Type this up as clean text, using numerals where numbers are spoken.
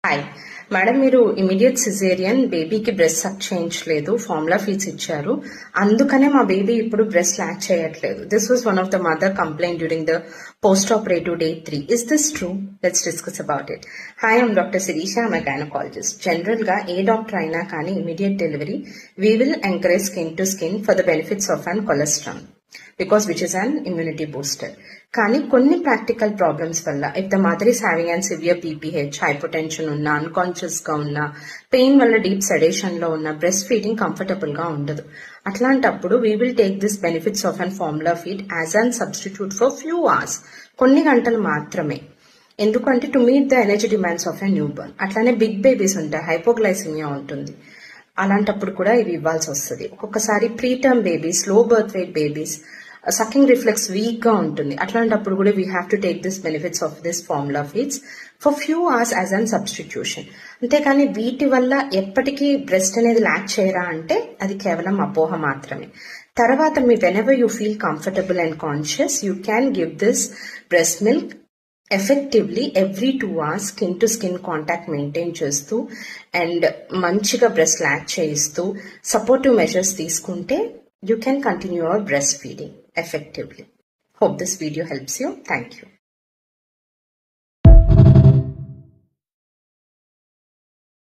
Hi madam, మీరు immediate caesarean బేబీకి breast suck చేయించలేదు, ఫార్ములా ఫీడ్స్ ఇచ్చారు, అందుకనే మా బేబీ ఇప్పుడు బ్రెస్ట్ లాక్ చేయట్లేదు. This was one of the mother complaint during the post operative day 3. Is this true? Let's discuss about it. Hi, I'm doctor Shirisha, I'm a gynaecologist. General గా ఏ doctor అయినా కానీ immediate delivery we will encourage skin to skin for the benefits of an cholesterol, because which is an immunity booster. కానీ కొన్ని practical problems వల్ల if the mother is having and severe PPH, hypotension ఉన్నా, unconscious గా ఉన్నా, pain వల్ల deep sedition లో ఉన్న, breast feeding comfortable గా ఉండదు. అట్లాంటప్పుడు we will take this benefits of an formula feed as an substitute for few hours, కొన్ని గంటలు మాత్రమే. ఎందుకంటే to meet the energy demands of a newborn. అట్లానే బిగ్ బేబీస్ ఉంటాయి, హైపోగ్లైసిమియా ఉంటుంది, అలాంటప్పుడు కూడా ఇవి ఇవ్వాల్సి వస్తుంది. ఒక్కొక్కసారి preterm babies, low birth weight babies, sucking reflex weak గా ఉంటుంది, అట్లాంటప్పుడు కూడా we have to take this benefits of this formula feeds for few hours as an substitution. అంతేకాని వీటి వల్ల ఎప్పటికీ బ్రెస్ట్ అనేది లాక్ చేయరా అంటే అది కేవలం అపోహ మాత్రమే. తర్వాత మీ whenever you feel comfortable and conscious, you can give this breast milk effectively every 2 hours skin to skin contact maintain చేస్తూ అండ్ మంచిగా బ్రెస్ట్ లాక్ చేయిస్తూ సపోర్టివ్ మెజర్స్ తీసుకుంటే you can continue your breastfeeding effectively. Hope this video helps you. Thank you.